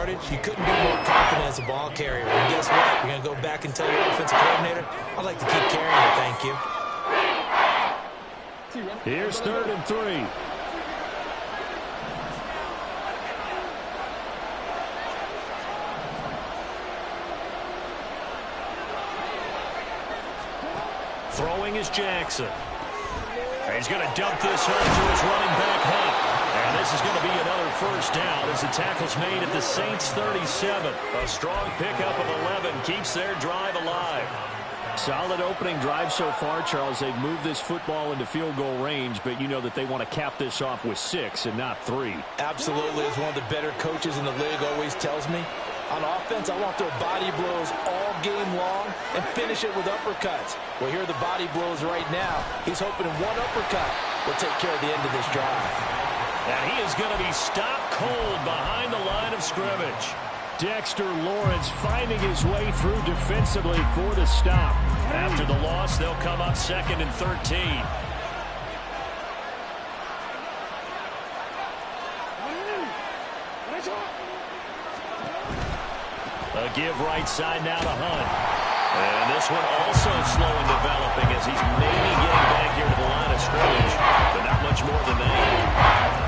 yardage, you couldn't be more confident as a ball carrier. And guess what? You're going to go back and tell your offensive coordinator, I'd like to keep carrying it, thank you. Here's 3rd and 3. Throwing is Jackson. He's going to dump this home to his running back, Hunt. And this is going to be another first down as the tackle's made at the Saints 37. A strong pickup of 11 keeps their drive alive. Solid opening drive so far, Charles. They've moved this football into field goal range, but you know that they want to cap this off with 6 and not 3. Absolutely. As one of the better coaches in the league always tells me, on offense, I want their body blows all game long and finish it with uppercuts. Well, here are the body blows right now. He's hoping one uppercut will take care of the end of this drive. And he is going to be stopped cold behind the line of scrimmage. Dexter Lawrence finding his way through defensively for the stop. After the loss, they'll come up 2nd and 13. A give right side now to Hunt. And this one also slow in developing as he's maybe getting back here to the line of scrimmage, but not much more than that.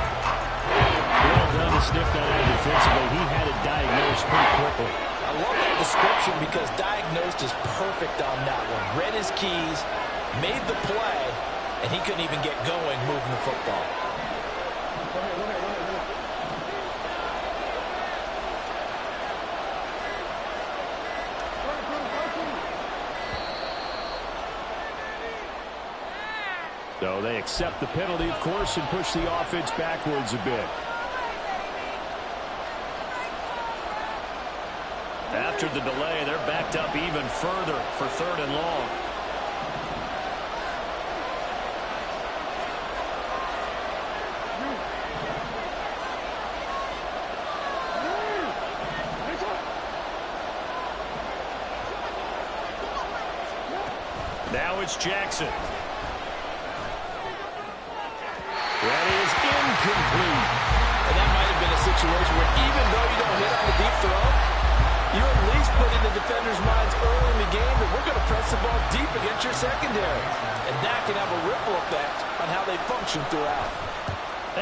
Well done to sniff that out defensively. He had it diagnosed pretty quickly. I love that description because diagnosed is perfect on that one. Read his keys, made the play, and he couldn't even get going moving the football. So they accept the penalty, of course, and push the offense backwards a bit. After the delay, they're backed up even further for 3rd and long. Now it's Jackson. That is incomplete. And that might have been a situation where even though you don't hit on the deep throw, you at least put in the defenders' minds early in the game that we're going to press the ball deep against your secondary. And that can have a ripple effect on how they function throughout.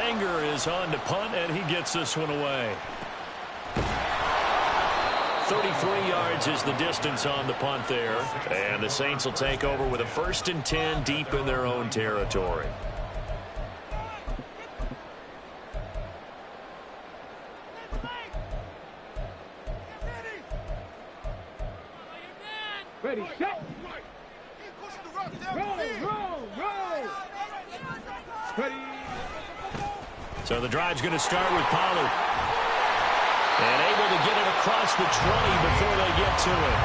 Anger is on to punt, and he gets this one away. 33 yards is the distance on the punt there. And the Saints will take over with a 1st and 10 deep in their own territory. Ready, set. Roll. Ready. So the drive's going to start with Pollard. And able to get it across the 20 before they get to it.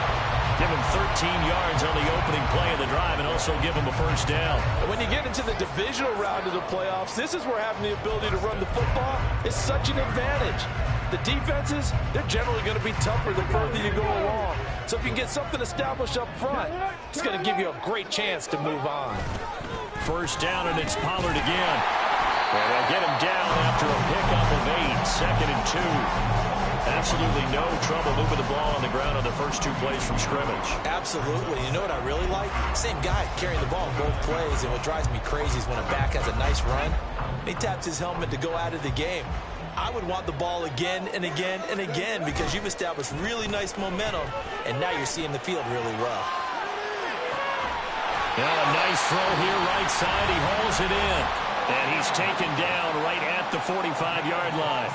Give him 13 yards on the opening play of the drive and also give him a first down. And when you get into the divisional round of the playoffs, this is where having the ability to run the football is such an advantage. The defenses, they're generally going to be tougher the further you go along. So if you can get something established up front, it's going to give you a great chance to move on. First down, and it's Pollard again. And they'll get him down after a pickup of 8, 2nd and 2. Absolutely no trouble moving the ball on the ground on the first 2 plays from scrimmage. Absolutely. You know what I really like? Same guy carrying the ball in both plays, and what drives me crazy is when a back has a nice run, he taps his helmet to go out of the game. I would want the ball again and again and again because you've established really nice momentum, and now you're seeing the field really well. Now a nice throw here right side. He hauls it in, and he's taken down right at the 45-yard line.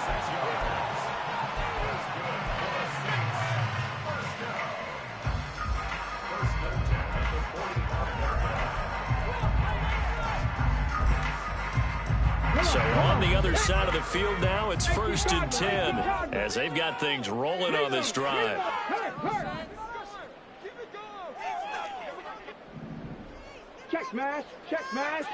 So on the other side of the field now, it's 1st and 10 as they've got things rolling on this drive. Check smash, check smash.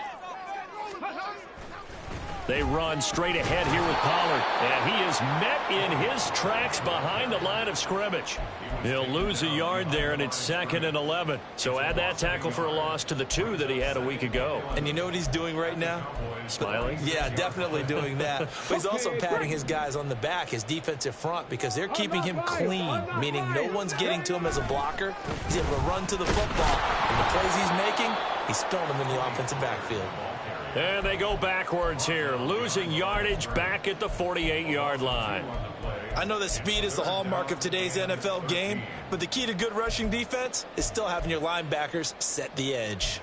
They run straight ahead here with Pollard, and he is met in his tracks behind the line of scrimmage. He'll lose a yard there, and it's 2nd and 11. So add that tackle for a loss to the 2 that he had a week ago. And you know what he's doing right now? Smiling? Yeah, definitely doing that. But he's also patting his guys on the back, his defensive front, because they're keeping him clean, meaning no one's getting to him as a blocker. He's able to run to the football, and the plays he's making, he's throwing them in the offensive backfield. And they go backwards here, losing yardage back at the 48-yard line. I know that speed is the hallmark of today's NFL game, but the key to good rushing defense is still having your linebackers set the edge.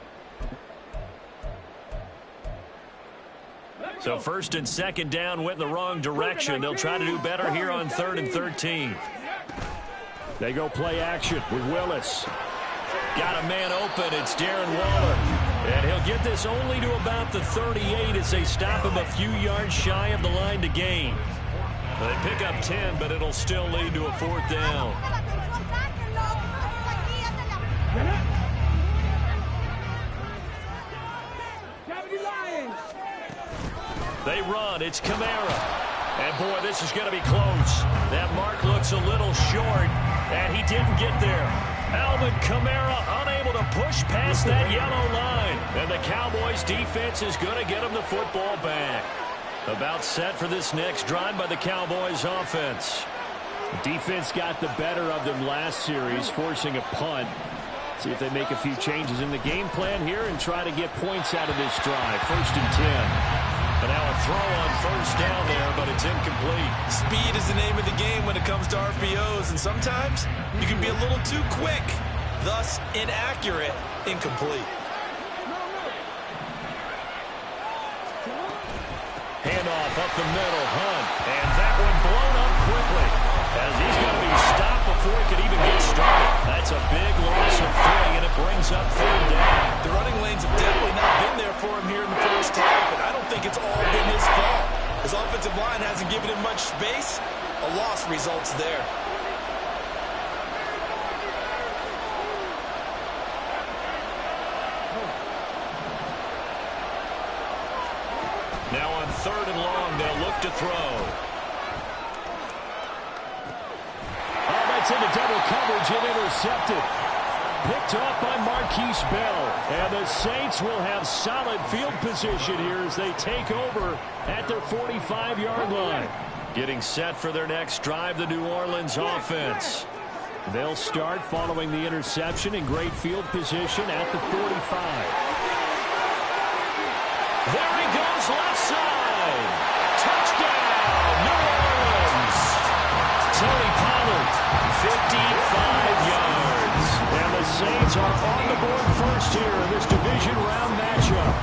So 1st and 2nd down went in the wrong direction. They'll try to do better here on 3rd and 13. They go play action with Willis. Got a man open. It's Darren Waller. And he'll get this only to about the 38 as they stop him a few yards shy of the line to gain. They pick up 10, but it'll still lead to a 4th down. They run. It's Kamara. And, boy, this is going to be close. That mark looks a little short, and he didn't get there. Alvin Kamara unable to push past that yellow line. And the Cowboys defense is going to get him the football back. About set for this next drive by the Cowboys offense. The defense got the better of them last series, forcing a punt. See if they make a few changes in the game plan here and try to get points out of this drive. 1st and 10. But now a throw on 1st down there, but it's incomplete. Speed is the name of the game when it comes to RPOs, and sometimes you can be a little too quick, thus inaccurate, incomplete. Handoff up the middle, Hunt, and that one blown up quickly as he's going to be stopped before he could even get started. That's a big loss of 3, and it brings up 3rd down. The running lanes have definitely not been there for him here in the first half, and I don't think it's all been his fault. His offensive line hasn't given him much space. A loss results there. Now on 3rd and long, they'll look to throw. Oh, that's into double coverage and intercepted. Picked off by Marquise Bell. And the Saints will have solid field position here as they take over at their 45-yard line. Getting set for their next drive, the New Orleans offense. They'll start following the interception in great field position at the 45. There he goes, left side. Touchdown, New Orleans. Tony Pollard, 55 yards. And the Saints are on the board first here in this division round matchup.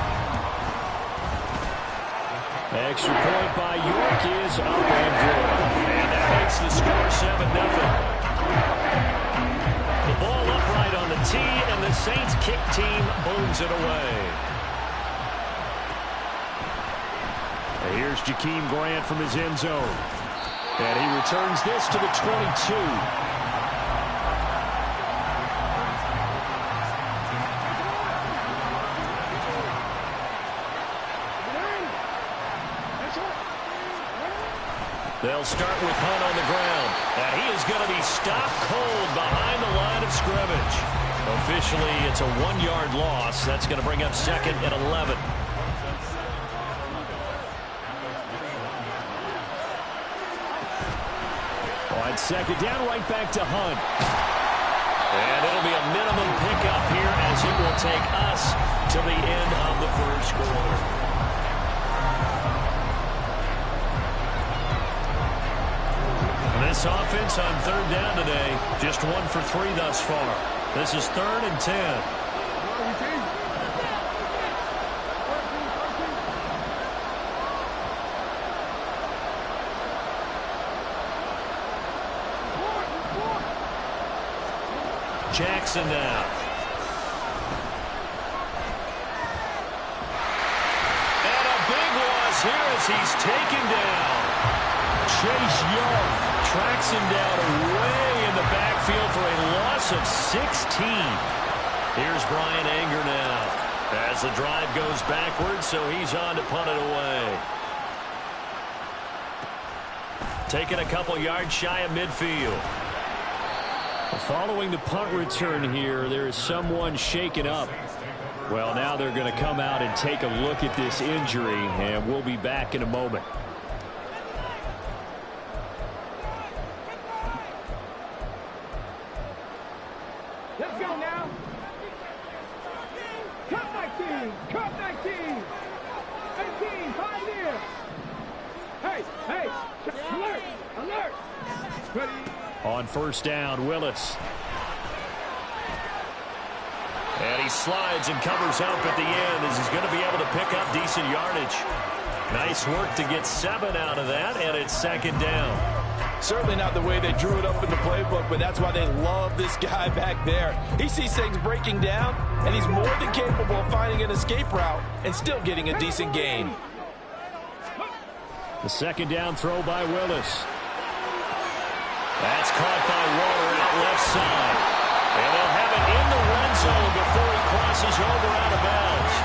Extra point by York is up and good. And that makes the score 7-0. The ball upright on the tee, and the Saints kick team booms it away. Here's Jakeem Grant from his end zone. And he returns this to the 22. They'll start with Hunt on the ground. And he is going to be stopped cold behind the line of scrimmage. Officially, it's a 1-yard loss. That's going to bring up 2nd and 11. On 2nd down, right back to Hunt. And it'll be a minimum pickup here as it will take us to the end of the first quarter. This offense on 3rd down today, just 1 for 3 thus far. This is 3rd and 10. Jackson now. And a big loss here as he's taken down. Chase Young tracks him down way in the backfield for a loss of 16. Here's Brian Anger now as the drive goes backwards, so he's on to punt it away. taking a couple yards shy of midfield. Following the punt return here, there is someone shaken up. Well, now they're going to come out and take a look at this injury, and we'll be back in a moment. Let's go now. Cut 19. Cut 19. 18. 5 here. Hey. Alert. Alert. Ready. On first down, Willis. And he slides and covers up at the end as he's going to be able to pick up decent yardage. Nice work to get 7 out of that, and it's second down. Certainly not the way they drew it up in the playbook, but that's why they love this guy back there. He sees things breaking down, and he's more than capable of finding an escape route and still getting a decent gain. The second down throw by Willis. That's caught by Waller out left side. And they'll have it in the red zone before he crosses over out of bounds.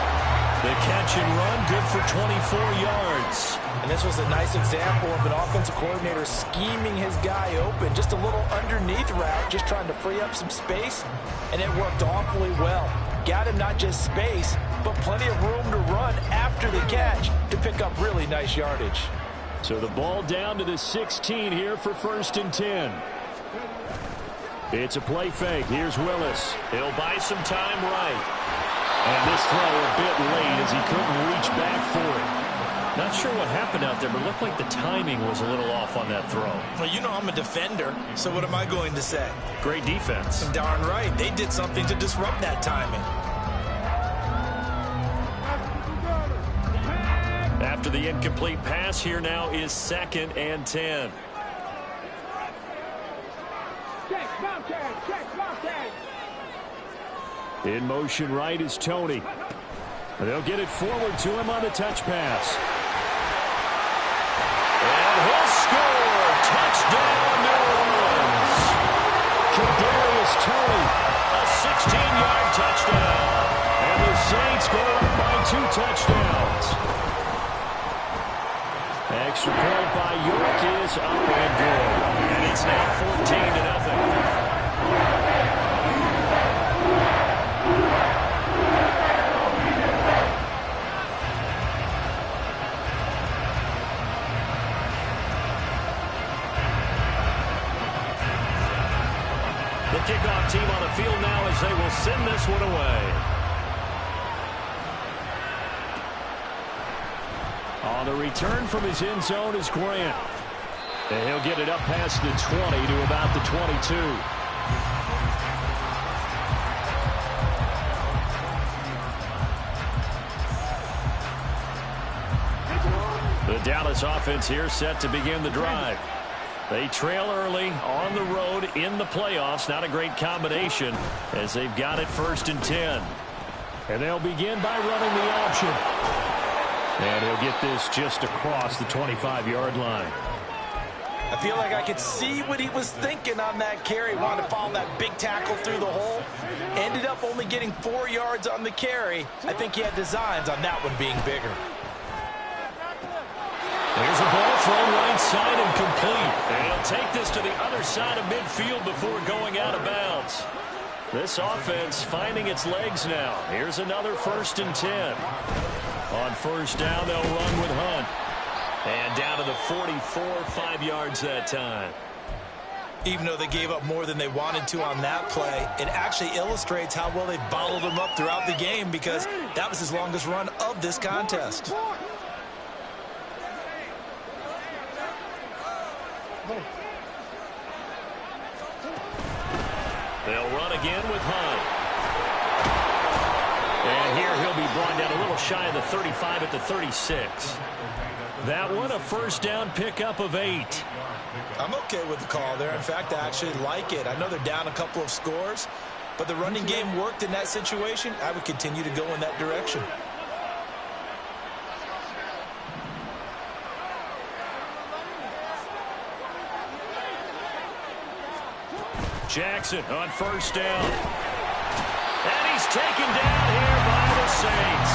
The catch and run, good for 24 yards. And this was a nice example of an offensive coordinator scheming his guy open. Just a little underneath route, just trying to free up some space, and it worked awfully well. Got him not just space, but plenty of room to run after the catch to pick up really nice yardage. So the ball down to the 16 here for first and 10. It's a play fake. Here's Willis. He'll buy some time right. And this throw a bit late as he couldn't reach back for it. Not sure what happened out there, but it looked like the timing was a little off on that throw. Well, you know I'm a defender, so what am I going to say? Great defense. Darn right. They did something to disrupt that timing. After the incomplete pass, here now is second and 10. In motion right is Tony. They'll get it forward to him on the touch pass. And he'll score. Touchdown, New Orleans. Kadarius Toney. A 16-yard touchdown. And the Saints go up by 2 touchdowns. Extra point by York is up and good. And it's now 14-0. The kickoff team on the field now as they will send this one away. On the return from his end zone is Grant. And he'll get it up past the 20 to about the 22. The Dallas offense here set to begin the drive. They trail early on the road in the playoffs. Not a great combination as they've got it first and 10. And they'll begin by running the option. And he'll get this just across the 25-yard line. I feel like I could see what he was thinking on that carry. Wanted to follow that big tackle through the hole. Ended up only getting 4 yards on the carry. I think he had designs on that one being bigger. There's a ball thrown right side and complete. And he'll take this to the other side of midfield before going out of bounds. This offense finding its legs now. Here's another first and 10. On first down, they'll run with Hunt. And down to the 44, 5 yards that time. Even though they gave up more than they wanted to on that play, it actually illustrates how well they bottled him up throughout the game because that was his longest run of this contest. They'll run again with Hunt. And here he'll be brought down a little shy of the 35 at the 36. That one a first down pickup of 8. I'm okay with the call there. In fact, I actually like it. I know they're down a couple of scores, but the running game worked in that situation. I would continue to go in that direction. Jackson on first down. And he's taken down here by the Saints.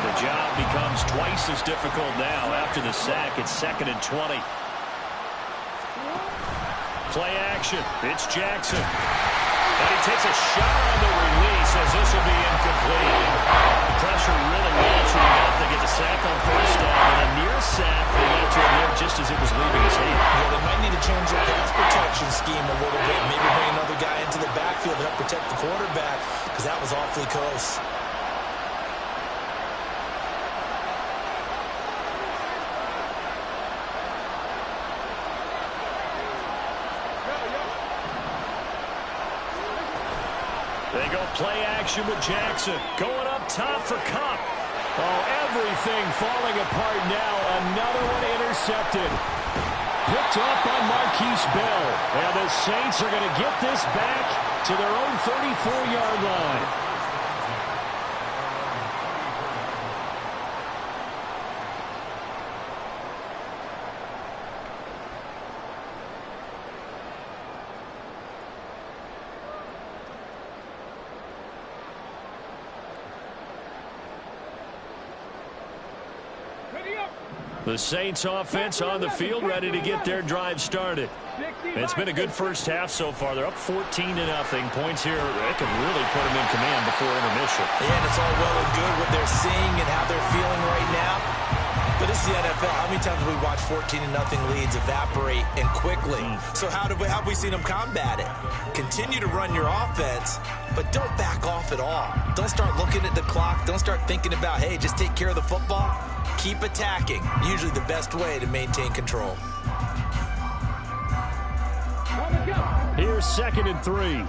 The job becomes twice as difficult now after the sack. It's second and 20. Play action. It's Jackson. And he takes a shot on the release as this will be incomplete. The pressure really mounting enough. They get the sack on first down. And a near sack, they got to him there just as it was leaving his hand. Yeah, they might need to change their pass protection scheme a little bit. Maybe bring another guy into the backfield to help protect the quarterback, because that was awfully close. They go play action with Jackson. Going up top for Kupp. Oh, everything falling apart now. Another one intercepted. Picked up by Marquise Bell. And the Saints are going to get this back to their own 34-yard line. The Saints offense on the field, ready to get their drive started. It's been a good first half so far. They're up 14-0. Points here, they can really put them in command before intermission. Yeah, and it's all well and good what they're seeing and how they're feeling right now. But this is the NFL. How many times have we watched 14-0 leads evaporate and quickly? So how have we seen them combat it? Continue to run your offense, but don't back off at all. Don't start looking at the clock. Don't start thinking about, hey, just take care of the football. Keep attacking. Usually the best way to maintain control. Here's 2nd and 3.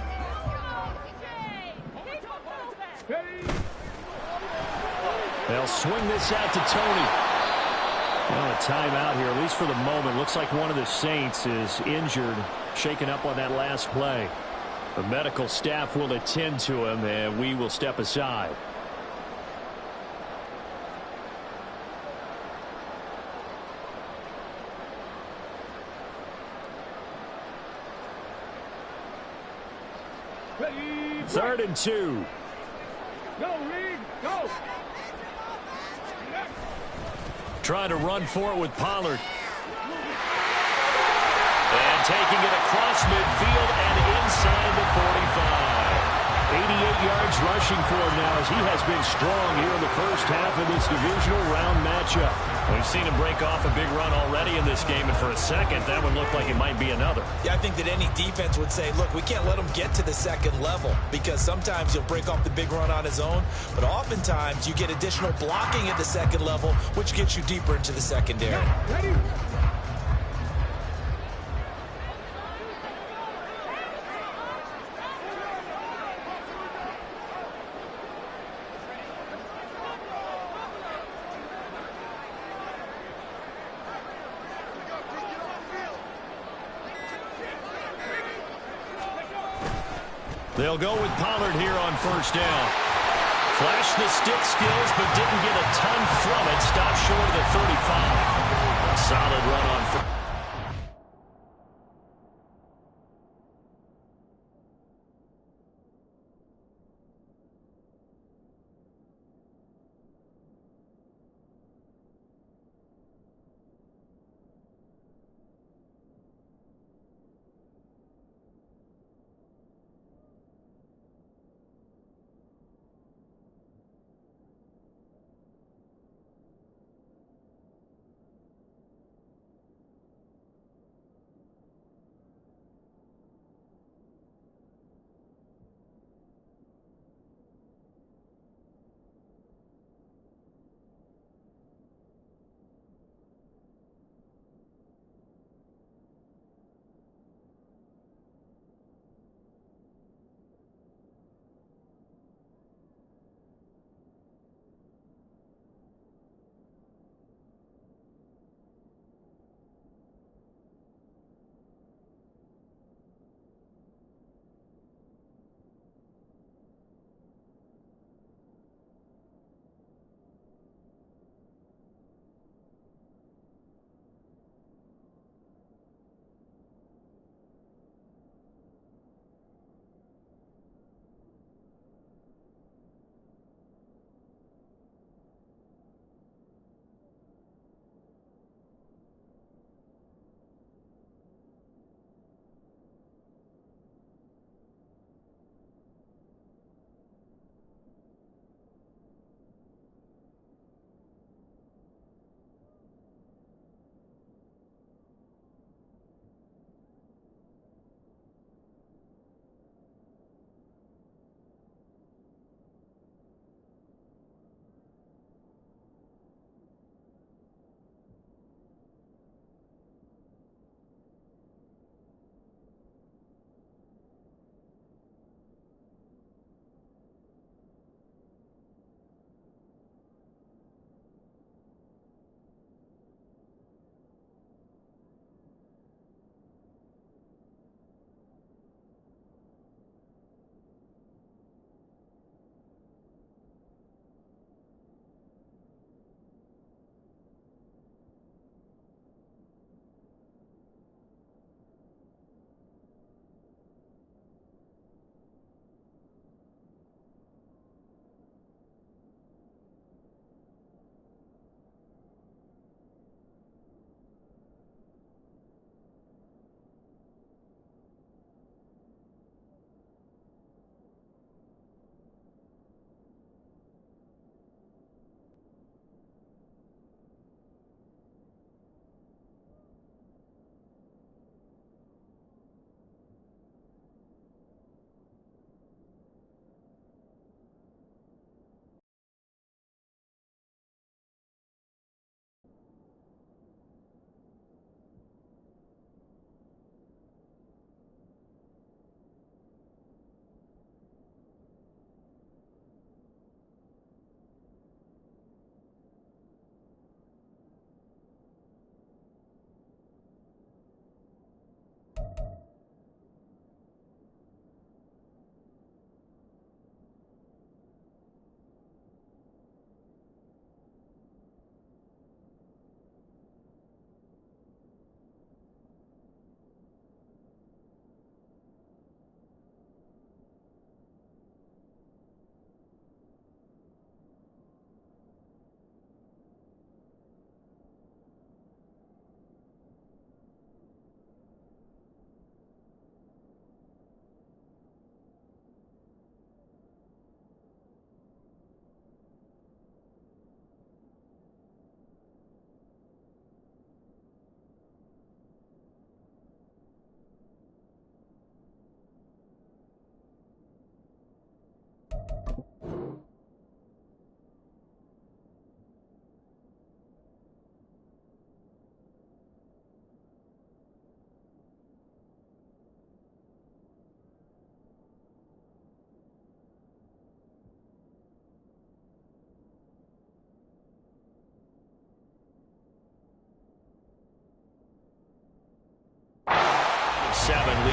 They'll swing this out to Tony. Well, a timeout here, at least for the moment. Looks like one of the Saints is injured, shaken up on that last play. The medical staff will attend to him, and we will step aside. Ready, 3rd and 2. go, Reed, go. Trying to run for it with Pollard. And taking it across midfield and inside the 45. 88 yards rushing for him now as he has been strong here in the first half of this divisional round matchup. We've seen him break off a big run already in this game, and for a second, that would look like it might be another. Yeah, I think that any defense would say, look, we can't let him get to the second level, because sometimes he'll break off the big run on his own, but oftentimes you get additional blocking at the second level, which gets you deeper into the secondary. Ready. They'll go with Pollard here on first down. Flashed the stick skills, but didn't get a ton from it. Stopped short of the 35. Solid run on first.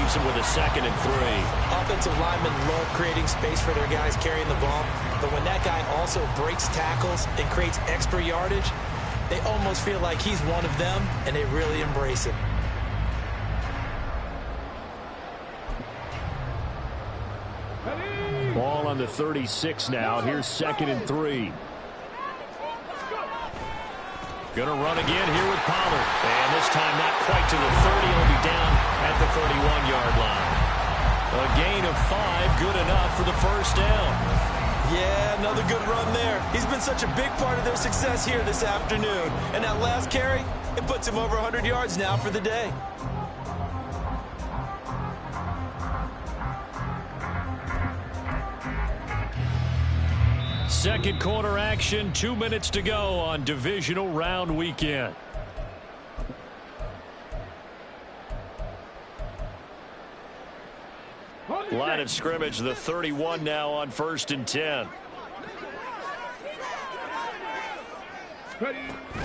leaves him with a 2nd and 3. Offensive linemen love creating space for their guys carrying the ball, but when that guy also breaks tackles and creates extra yardage, they almost feel like he's one of them, and they really embrace him. Ball on the 36 now. Here's 2nd and 3. Going to run again here with Pollard. And this time not quite to the 30. He'll be down at the 31-yard line. A gain of 5, good enough for the first down. Yeah, another good run there. He's been such a big part of their success here this afternoon. And that last carry, it puts him over 100 yards now for the day. Second quarter action, 2 minutes to go on divisional round weekend. Line of scrimmage, the 31 now on 1st and 10.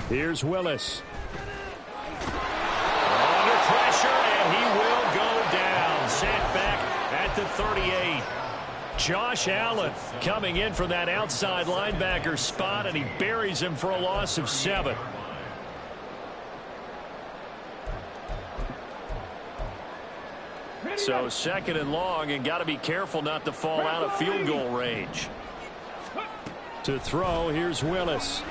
Here's Willis. Under pressure, and he will go down. Sacked back at the 38. Josh Allen coming in from that outside linebacker spot, and he buries him for a loss of 7. So 2nd and long, and got to be careful not to fall out of field goal range. To throw, here's Willis.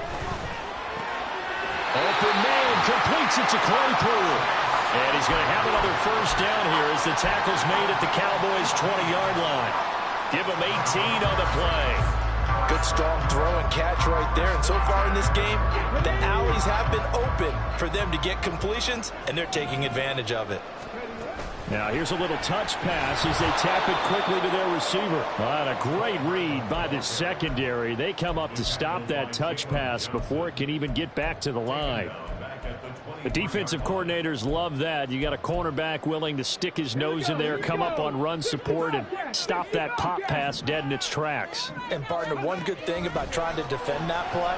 Open man, completes it to Claypool. And he's going to have another first down here as the tackle's made at the Cowboys' 20-yard line. Give him 18 on the play. Good strong throw and catch right there. And so far in this game, the alleys have been open for them to get completions, and they're taking advantage of it. Now here's a little touch pass as they tap it quickly to their receiver. What a great read by the secondary. They come up to stop that touch pass before it can even get back to the line. The defensive coordinators love that. You got a cornerback willing to stick his nose in there, come up on run support, and stop that pop pass dead in its tracks. And, partner, one good thing about trying to defend that play,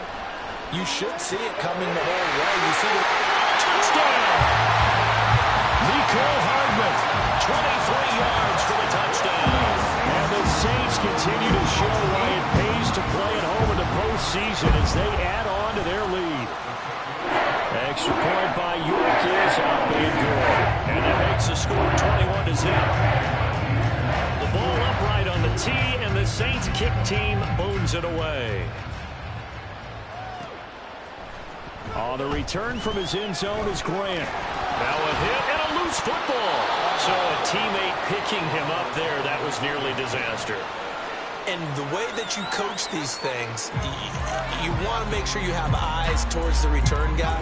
you should see it coming the whole way. You see the touchdown! Nico Hardman, 23 yards for the touchdown. And the Saints continue to show why it pays to play at home in the postseason as they add on to their lead. Extra point by York is up and good. And that makes the score 21-0. The ball upright on the tee, and the Saints kick team moons it away. On the return from his end zone is Grant. Now a hit and a loose football. So a teammate picking him up there, that was nearly disaster. And the way that you coach these things, you want to make sure you have eyes towards the return guy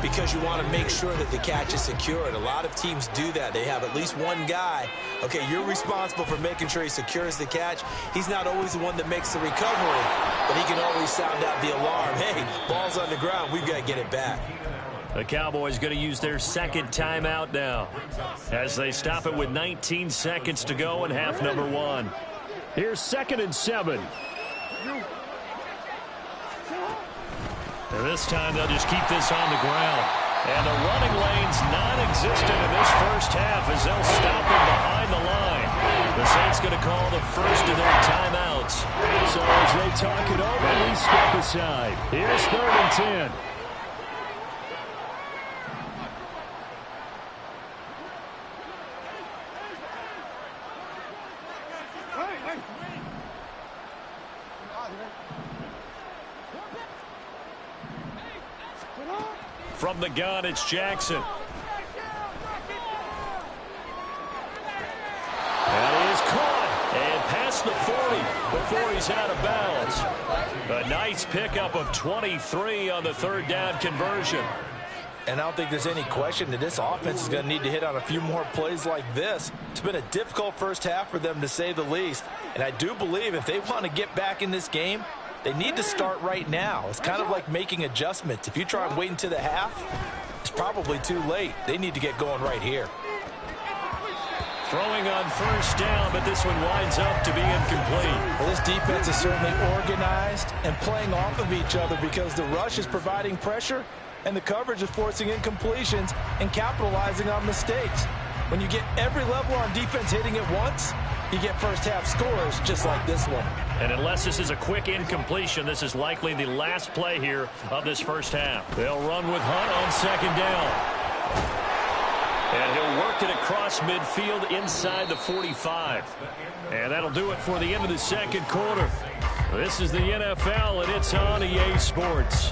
because you want to make sure that the catch is secured. A lot of teams do that. They have at least one guy. Okay, you're responsible for making sure he secures the catch. He's not always the one that makes the recovery, but he can always sound out the alarm. Hey, ball's on the ground. We've got to get it back. The Cowboys going to use their second timeout now as they stop it with 19 seconds to go in half number 1. Here's 2nd and 7. And this time they'll just keep this on the ground. And the running lane's non-existent in this first half as they'll stop him behind the line. The Saints going to call the first of their timeouts. So as they talk it over, we step aside. Here's 3rd and 10. From the gun, it's Jackson. That is caught and past the 40 before he's out of bounds. A nice pickup of 23 on the 3rd down conversion. And I don't think there's any question that this offense is going to need to hit on a few more plays like this. It's been a difficult first half for them, to say the least. And I do believe if they want to get back in this game, they need to start right now. It's kind of like making adjustments. If you try and wait until the half, it's probably too late. They need to get going right here. Throwing on 1st down, but this one winds up to be incomplete. Well, this defense is certainly organized and playing off of each other because the rush is providing pressure and the coverage is forcing incompletions and capitalizing on mistakes. When you get every level on defense hitting it once, you get first-half scores just like this one. And unless this is a quick incompletion, this is likely the last play here of this first half. They'll run with Hunt on second down. And he'll work it across midfield inside the 45. And that'll do it for the end of the second quarter. This is the NFL, and it's on EA Sports.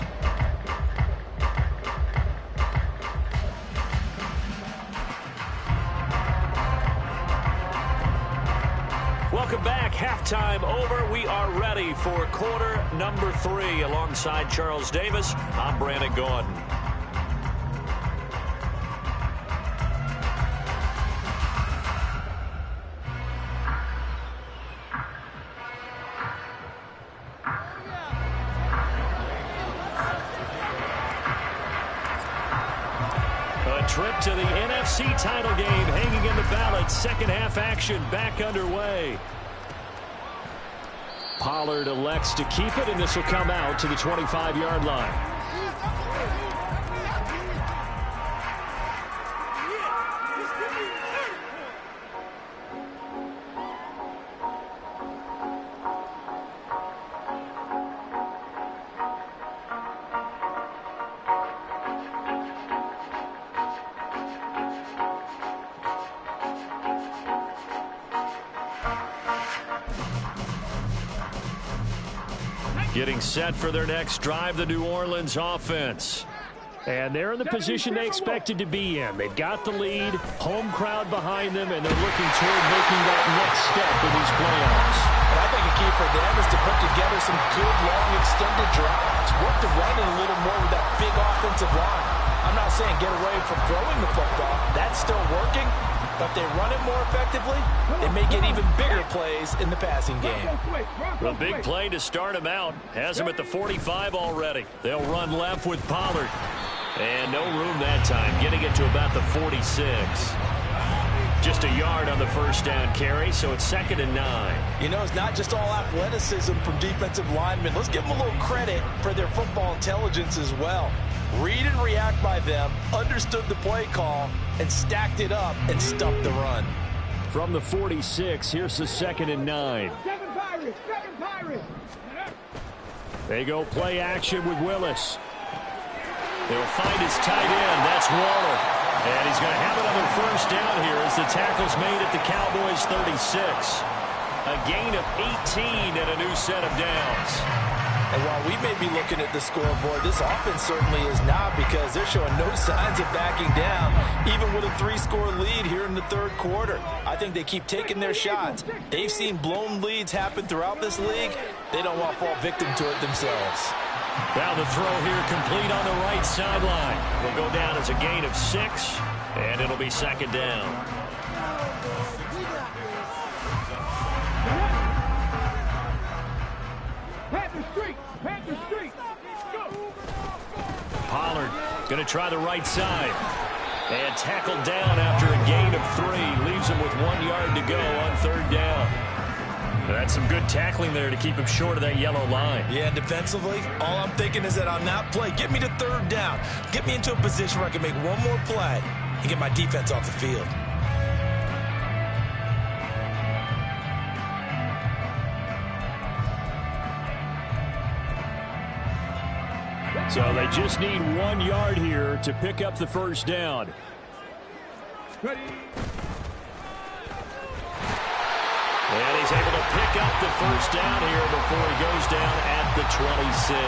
Welcome back. Halftime over. We are ready for quarter number 3. Alongside Charles Davis, I'm Brandon Gordon. A trip to the NFC title game hanging in the balance. Second half action back underway. Pollard elects to keep it, and this will come out to the 25-yard line. Getting set for their next drive, the New Orleans offense. And they're in the position they expected to be in. They've got the lead, home crowd behind them, and they're looking toward making that next step in these playoffs. And I think a key for them is to put together some good, long, extended drives. Work the running a little more with that big offensive line. I'm not saying get away from throwing the football. That's still working. But if they run it more effectively, they may get even bigger plays in the passing game. The big play to start him out has him at the 45 already. They'll run left with Pollard. And no room that time, getting it to about the 46. Just a yard on the first down carry, so it's 2nd and 9. You know, it's not just all athleticism from defensive linemen. Let's give them a little credit for their football intelligence as well. Read and react by them, understood the play call, and stacked it up and stuffed the run. From the 46, here's the 2nd and 9. Seven Pirates. They go play action with Willis. They'll find his tight end. That's Waller. And he's going to have another first down here as the tackle's made at the Cowboys 36. A gain of 18 and a new set of downs. And while we may be looking at the scoreboard, this offense certainly is not, because they're showing no signs of backing down, even with a 3-score lead here in the third quarter. I think they keep taking their shots. They've seen blown leads happen throughout this league. They don't want to fall victim to it themselves. Now the throw here complete on the right sideline. Will go down as a gain of 6, and it'll be 2nd down. Pollard going to try the right side. And tackled down after a gain of 3. Leaves him with 1 yard to go on 3rd down. That's some good tackling there to keep him short of that yellow line. Yeah, defensively, all I'm thinking is that on that play, get me to 3rd down. Get me into a position where I can make one more play and get my defense off the field. So they just need 1 yard here to pick up the first down. Ready. And he's able to pick up the first down here before he goes down at the 26.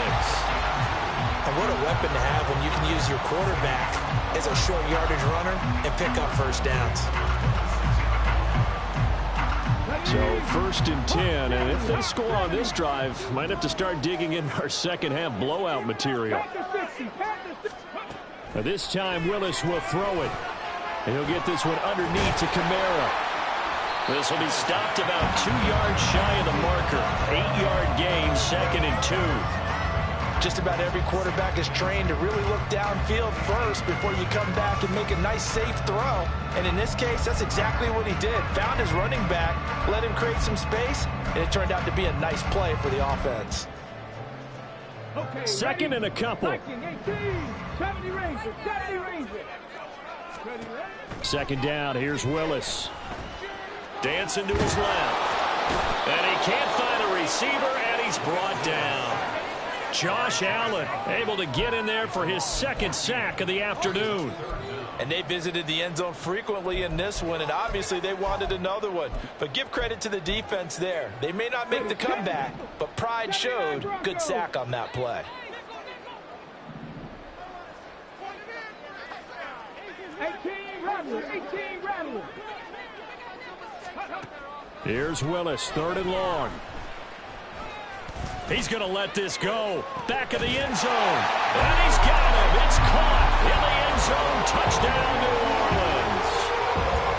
And what a weapon to have when you can use your quarterback as a short yardage runner and pick up first downs. So 1st and 10, and if they score on this drive, might have to start digging in our second half blowout material. Now this time Willis will throw it. And he'll get this one underneath to Kamara. This will be stopped about 2 yards shy of the marker. 8-yard gain, 2nd and 2. Just about every quarterback is trained to really look downfield first before you come back and make a nice, safe throw. And in this case, that's exactly what he did. Found his running back, let him create some space, and it turned out to be a nice play for the offense. Okay, 2nd and a couple. 18, 70 Rangers. Second down, here's Willis. Dancing to his left. And he can't find a receiver, and he's brought down. Josh Allen able to get in there for his second sack of the afternoon. And they visited the end zone frequently in this one, and obviously they wanted another one. But give credit to the defense there. They may not make the comeback, but pride showed. Good sack on that play. Here's Willis, third and long. He's going to let this go. Back of the end zone. And he's got him. It's caught in the end zone. Touchdown, New Orleans.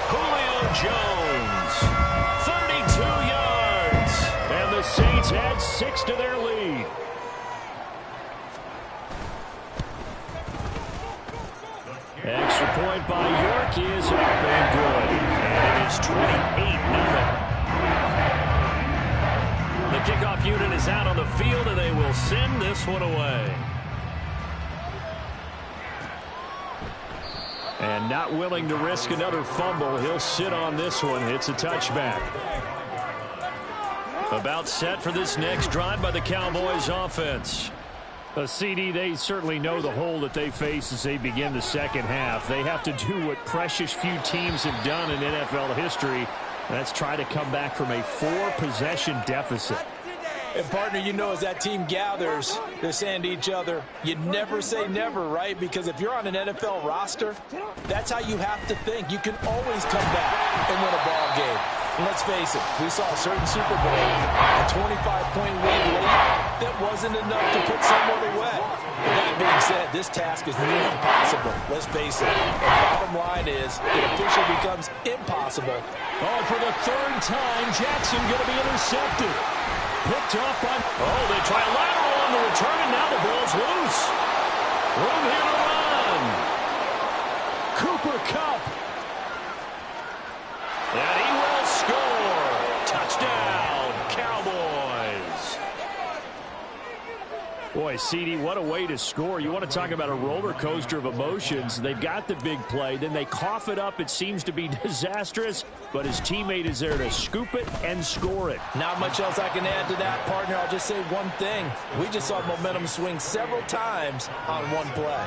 Julio Jones, 32 yards. And the Saints add 6 to their lead. Extra point by York is up and good. And it is 28-0. The kickoff unit is out on the field, and they will send this one away. And not willing to risk another fumble, he'll sit on this one. It's a touchback. About set for this next drive by the Cowboys offense. CD, they certainly know the hole that they face as they begin the second half. They have to do what precious few teams have done in NFL history. That's try to come back from a 4-possession deficit. And, partner, you know, as that team gathers, they're saying to each other, you never say never, right? Because if you're on an NFL roster, that's how you have to think. You can always come back and win a ball game. And let's face it, we saw a certain Super Bowl, a 25-point lead late, that wasn't enough to put someone away. With that being said, this task is nearly impossible. Let's face it. The bottom line is it officially becomes impossible. Oh, for the third time, Jackson going to be intercepted. Picked up by... Oh, they try a lateral on the return, and now the ball's loose. Room here to run. Cooper Kupp. And he will score. Touchdown, Cowboys. Boy, CD, what a way to score. You want to talk about a roller coaster of emotions. They've got the big play, then they cough it up. It seems to be disastrous, but his teammate is there to scoop it and score it. Not much else I can add to that, partner. I'll just say one thing. We just saw momentum swing several times on one play.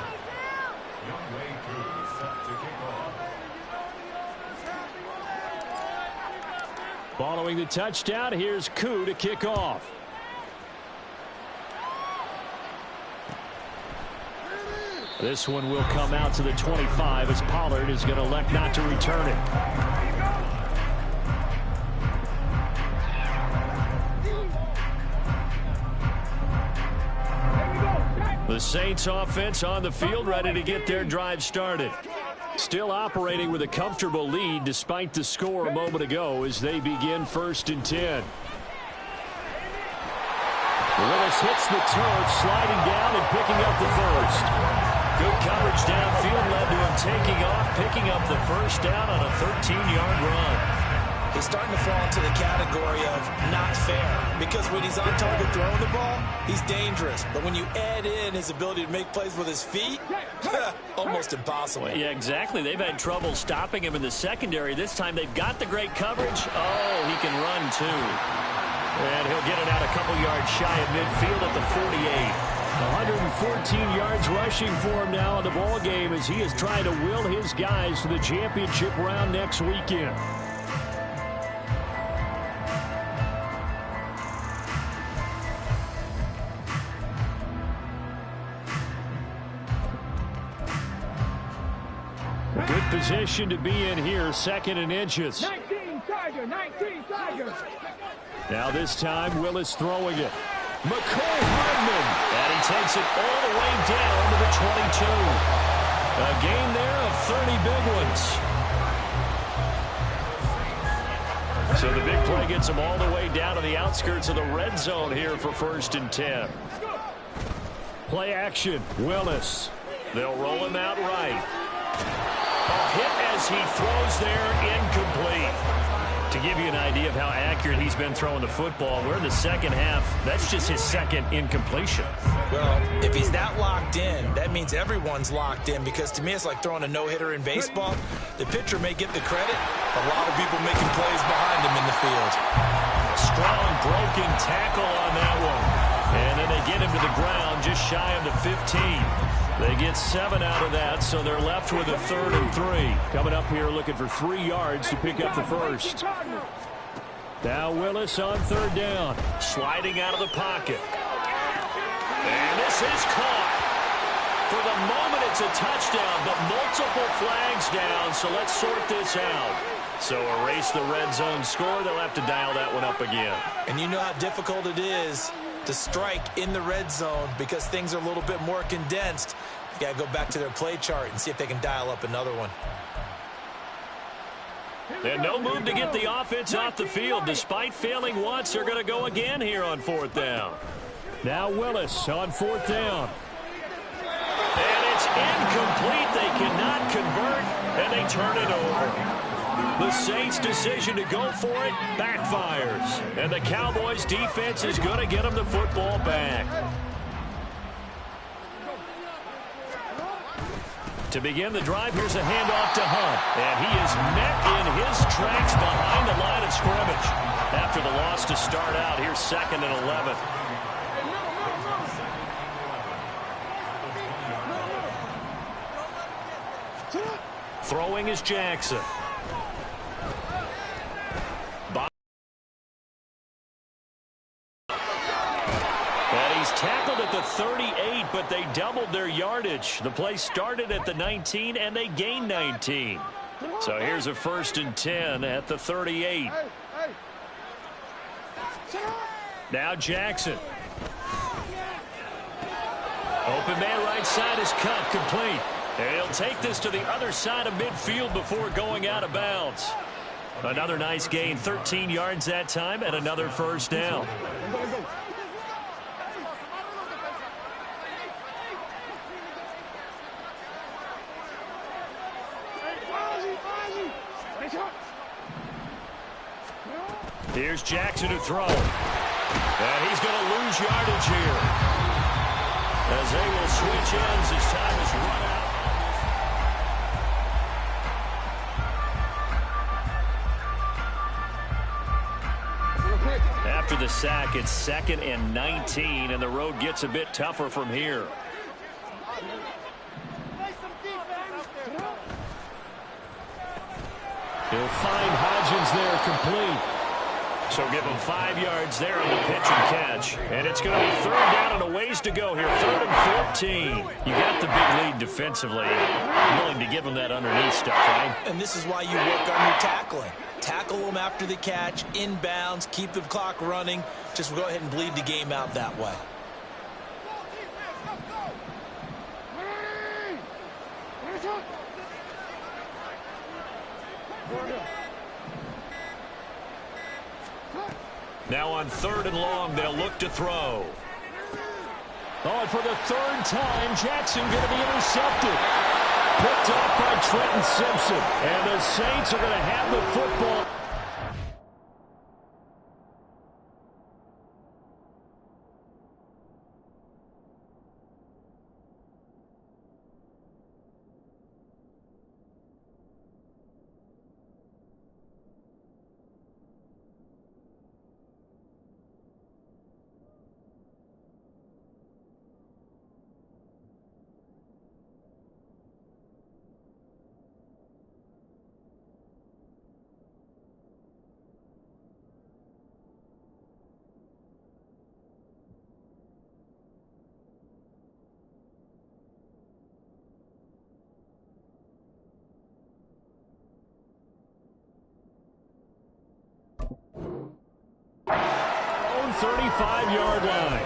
Following the touchdown, here's Koo to kick off. This one will come out to the 25 as Pollard is going to elect not to return it. The Saints offense on the field, ready to get their drive started. Still operating with a comfortable lead despite the score a moment ago as they begin 1st and 10. Willis hits the turf, sliding down and picking up the first. Good coverage downfield led to him taking off, picking up the first down on a 13-yard run. He's starting to fall into the category of not fair, because when he's on target throwing the ball, he's dangerous. But when you add in his ability to make plays with his feet, almost impossible. Well, yeah, exactly. They've had trouble stopping him in the secondary. This time they've got the great coverage. Oh, he can run too. And he'll get it out a couple yards shy of midfield at the 48. 114 yards rushing for him now in the ball game as he is trying to will his guys to the championship round next weekend. Good position to be in here, 2nd and inches. 19 Tiger, 19 Tiger. Now this time, Willis throwing it. McCole Hardman. And he takes it all the way down to the 22. A gain there of 30 big ones. So the big play gets him all the way down to the outskirts of the red zone here for 1st and 10. Play action, Willis. They'll roll him out right. A hit as he throws there, incomplete. To give you an idea of how accurate he's been throwing the football, we're in the second half. That's just his second incompletion. Well, if he's that locked in, that means everyone's locked in, because to me it's like throwing a no-hitter in baseball. The pitcher may get the credit, a lot of people making plays behind him in the field. A strong broken tackle on that one. And then they get him to the ground just shy of the 15. They get 7 out of that, so they're left with a 3rd and 3. Coming up here looking for 3 yards to pick up the first. Now Willis on 3rd down. Sliding out of the pocket. And this is caught. For the moment, it's a touchdown, but multiple flags down, so let's sort this out. So erase the red zone score. They'll have to dial that one up again. And you know how difficult it is to strike in the red zone because things are a little bit more condensed. You got to go back to their play chart and see if they can dial up another one. And no move to get the offense off the field. Despite failing once, they're going to go again here on 4th down. Now Willis on 4th down. And it's incomplete. They cannot convert, and they turn it over. The Saints' decision to go for it backfires. And the Cowboys' defense is going to get them the football back. To begin the drive, here's a handoff to Hunt. And he is met in his tracks behind the line of scrimmage. After the loss to start out, here's 2nd and 11. Throwing is Jackson. And he's tackled at the 38, but they doubled their yardage. The play started at the 19, and they gained 19. So here's a 1st and 10 at the 38. Now Jackson. Open man right side is cut, complete. And he'll take this to the other side of midfield before going out of bounds. Another nice gain, 13 yards that time, and another 1st down. Here's Jackson to throw. And he's going to lose yardage here, as they will switch ends as time is run out. After the sack, it's 2nd and 19, and the road gets a bit tougher from here. He'll find Hodgins there, complete. So give him 5 yards there on the pitch and catch. And it's going to be 3rd down and a ways to go here. 3rd and 14. You got the big lead defensively. Willing to give him that underneath stuff, right? And this is why you work on your tackling. Tackle them after the catch, inbounds, keep the clock running. Just go ahead and bleed the game out that way. Now on 3rd and long, they'll look to throw. Oh, and for the 3rd time, Jackson going to be intercepted. Picked off by Trenton Simpson. And the Saints are going to have the football. Own 35-yard line.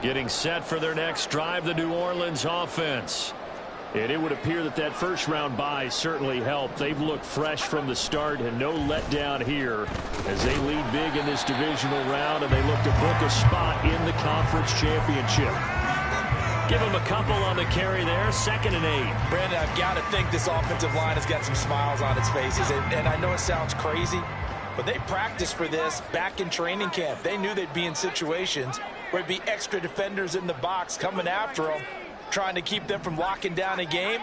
Getting set for their next drive, the New Orleans offense. And it would appear that that first-round bye certainly helped. They've looked fresh from the start and no letdown here as they lead big in this divisional round and they look to book a spot in the conference championship. Give him a couple on the carry there. 2nd and 8. Brandon, I've got to think this offensive line has got some smiles on its faces. And I know it sounds crazy, but they practiced for this back in training camp. They knew they'd be in situations where it'd be extra defenders in the box coming after them, trying to keep them from locking down a game.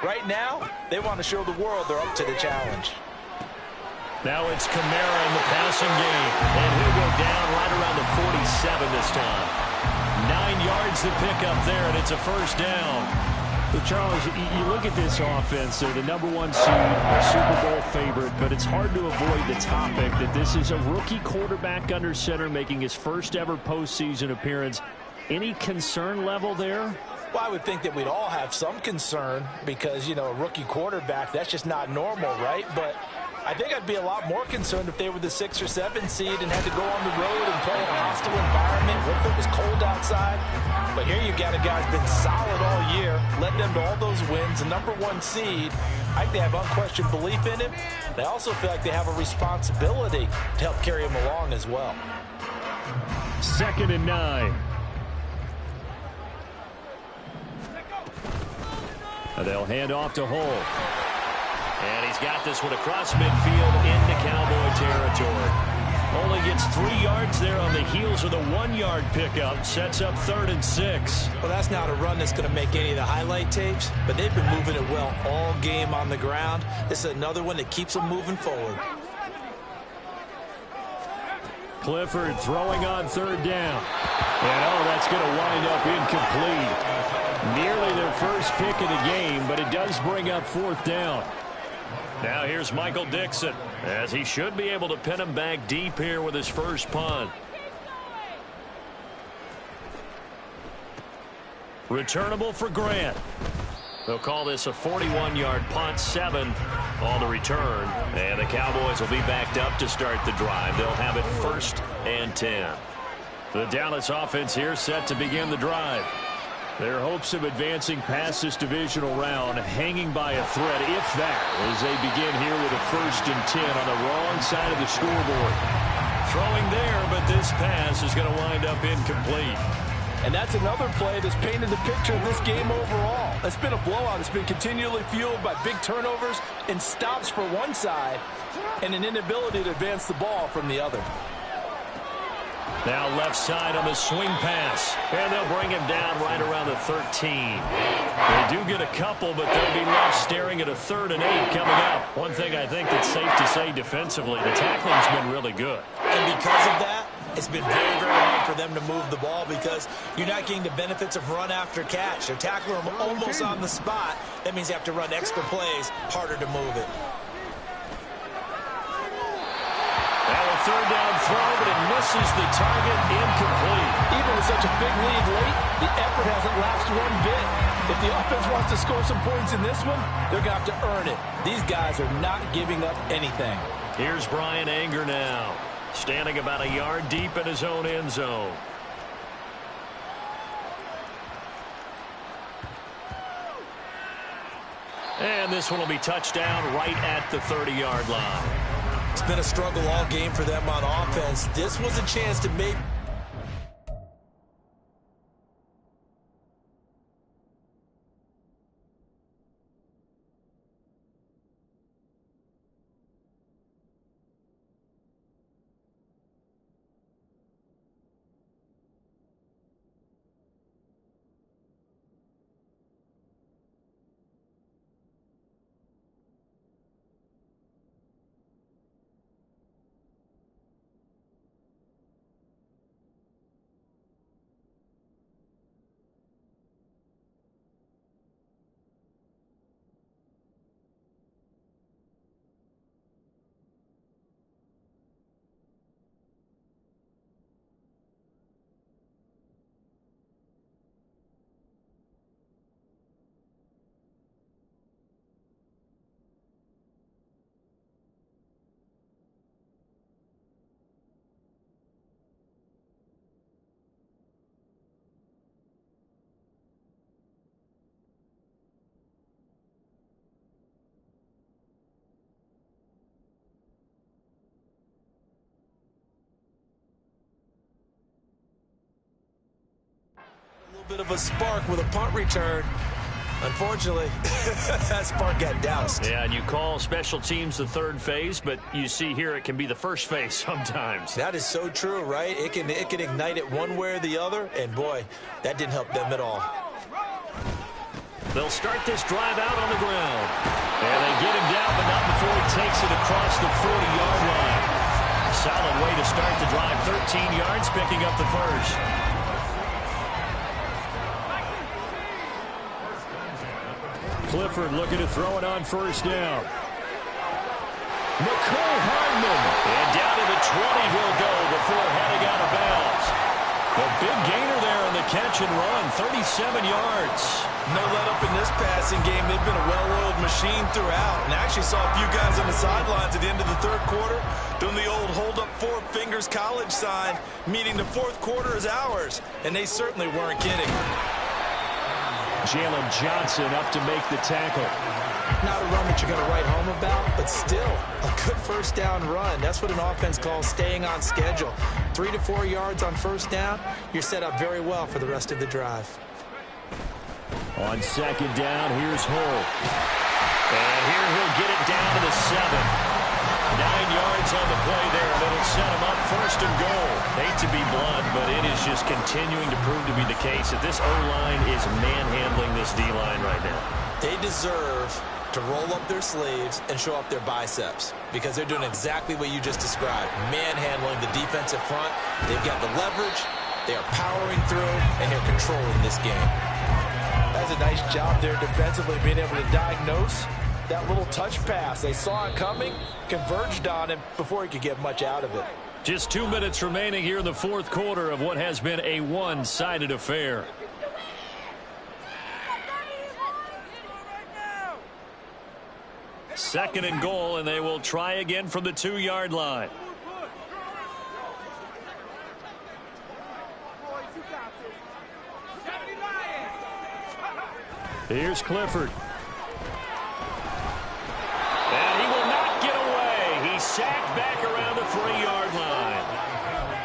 Right now, they want to show the world they're up to the challenge. Now it's Kamara in the passing game. And he'll go down right around the 47 this time. 9 yards to pick up there, and it's a first down. Well, Charles, you look at this offense, they're the #1 seed, Super Bowl favorite, but it's hard to avoid the topic that this is a rookie quarterback under center making his first ever postseason appearance. Any concern level there? Well, I would think that we'd all have some concern because, you know, a rookie quarterback, that's just not normal, right? But I think I'd be a lot more concerned if they were the 6 or 7 seed and had to go on the road and play in a hostile environment. What if it was cold outside? But here you got a guy who's been solid all year, led them to all those wins, a #1 seed. I think they have unquestioned belief in him. They also feel like they have a responsibility to help carry him along as well. 2nd and 9. They'll hand off to Hull. And he's got this one across midfield into Cowboy territory. Only gets 3 yards there on the heels of the 1-yard pickup. Sets up 3rd and 6. Well, that's not a run that's going to make any of the highlight tapes, but they've been moving it well all game on the ground. This is another one that keeps them moving forward. Clifford throwing on 3rd down. And, that's going to wind up incomplete. Nearly their first pick of the game, but it does bring up 4th down. Now here's Michael Dixon, as he should be able to pin him back deep here with his first punt. Returnable for Grant. They'll call this a 41-yard punt, 7 on the return. And the Cowboys will be backed up to start the drive. They'll have it 1st and 10. The Dallas offense here set to begin the drive. Their hopes of advancing past this divisional round hanging by a thread, if that, as they begin here with a 1st and 10 on the wrong side of the scoreboard. Throwing there, but this pass is going to wind up incomplete. And that's another play that's painted the picture of this game overall. It's been a blowout. It's been continually fueled by big turnovers and stops for one side and an inability to advance the ball from the other. Now left side on the swing pass. And they'll bring him down right around the 13. They do get a couple, but they'll be left staring at a 3rd and 8 coming up. One thing I think that's safe to say defensively, the tackling's been really good. And because of that, it's been very, very hard for them to move the ball because you're not getting the benefits of run after catch. They're tackling them almost on the spot. That means you have to run extra plays, harder to move it. Now a 3rd down throw, but it misses the target, incomplete. Even with such a big lead late, the effort hasn't lapsed one bit. If the offense wants to score some points in this one, they're going to have to earn it. These guys are not giving up anything. Here's Brian Anger now, standing about a yard deep in his own end zone. And this one will be touched down right at the 30-yard line. It's been a struggle all game for them on offense. This was a chance to make Bit of a spark with a punt return. Unfortunately, that spark got doused. Yeah, and you call special teams the third phase, but you see here it can be the first phase sometimes. That is so true, right? It can ignite it one way or the other, and boy, that didn't help them at all. They'll start this drive out on the ground. And they get him down, but not before he takes it across the 40-yard line. Solid way to start the drive. 13 yards, picking up the first. Clifford looking to throw it on first down. McCole Hardman. And down to the 20 he'll go before heading out of bounds. A big gainer there on the catch and run. 37 yards. No let up in this passing game. They've been a well-oiled machine throughout. And I actually saw a few guys on the sidelines at the end of the third quarter doing the old hold up four fingers college sign, meaning the fourth quarter is ours. And they certainly weren't kidding. Jalen Johnson up to make the tackle. Not a run that you're going to write home about, but still a good first down run. That's what an offense calls staying on schedule. 3 to 4 yards on first down, you're set up very well for the rest of the drive. On second down, here's Hull. And here he'll get it down to the 7. 9 yards on the play there, and it'll set him up first and goal. Hate to be blunt, but it is just continuing to prove to be the case that this O-line is manhandling this D-line right now. They deserve to roll up their sleeves and show up their biceps because they're doing exactly what you just described, manhandling the defensive front. They've got the leverage, they are powering through, and they're controlling this game. That's a nice job there defensively, being able to diagnose that little touch pass. They saw it coming, converged on him before he could get much out of it. Just 2 minutes remaining here in the fourth quarter of what has been a one-sided affair. Second and goal, and they will try again from the 2-yard line. Here's Clifford. And he will not get away. He's sacked back around the 3-yard line.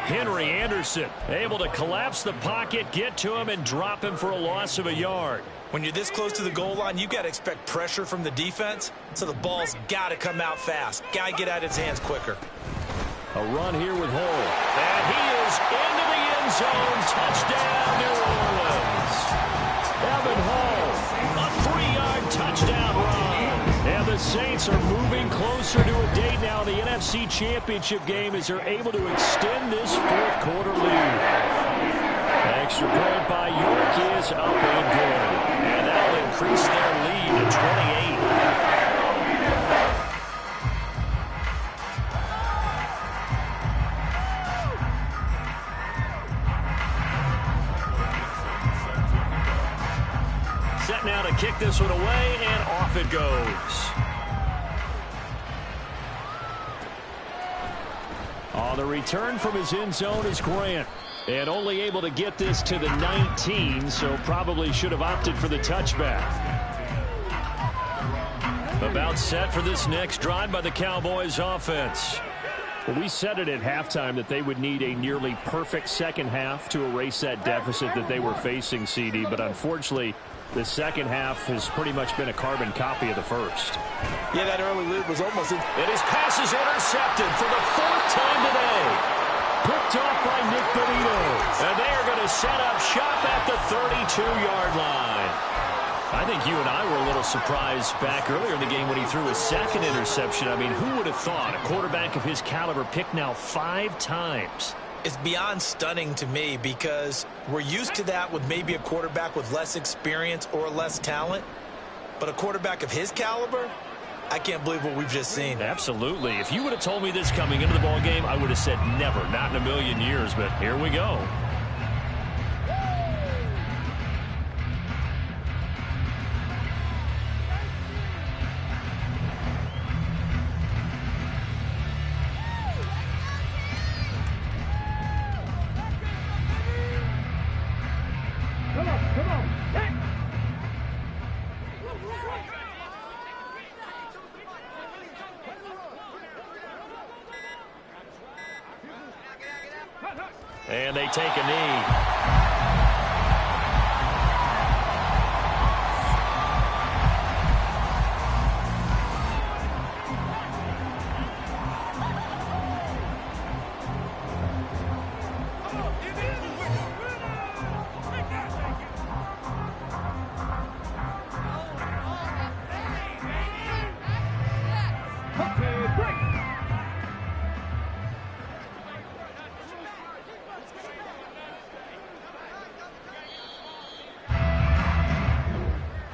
Henry Anderson able to collapse the pocket, get to him, and drop him for a loss of a yard. When you're this close to the goal line, you've got to expect pressure from the defense, so the ball's got to come out fast. Got to get out of his hands quicker. A run here with Hull. And he is into the end zone. Touchdown, New Orleans. Evan Hull, A 3-yard touchdown run. and the Saints are moving closer to a date now in the NFC Championship game as they're able to extend this fourth quarter lead. Extra point by York is up and good. And that will increase their lead to 28. Set now to kick this one away, and off it goes. On the return from his end zone is Grant. And only able to get this to the 19, so probably should have opted for the touchback. About set for this next drive by the Cowboys offense. Well, we said it at halftime that they would need a nearly perfect second half to erase that deficit that they were facing, CD. But unfortunately, the second half has pretty much been a carbon copy of the first. Yeah, that early lead was almost in. And his pass is intercepted for the 4th time today. Picked off by Nick Benito. And they are going to set up shop at the 32-yard line. I think you and I were a little surprised back earlier in the game when he threw his second interception. I mean, who would have thought a quarterback of his caliber picked now 5 times? It's beyond stunning to me because we're used to that with maybe a quarterback with less experience or less talent. But a quarterback of his caliber, I can't believe what we've just seen. Absolutely. If you would have told me this coming into the ball game, I would have said never, not in a million years. But here we go. Come on. Hey. And they take a knee.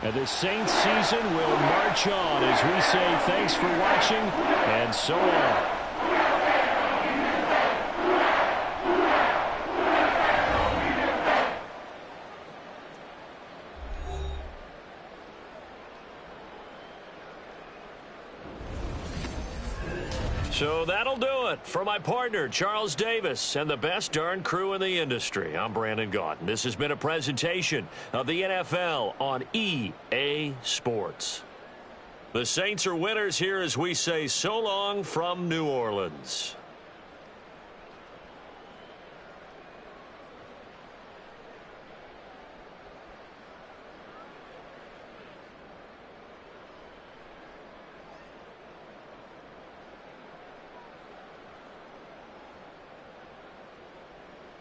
And the Saints season will march on as we say thanks for watching and so on. So that'll do it for my partner, Charles Davis, and the best darn crew in the industry. I'm Brandon Gaudin. This has been a presentation of the NFL on EA Sports. The Saints are winners here as we say so long from New Orleans.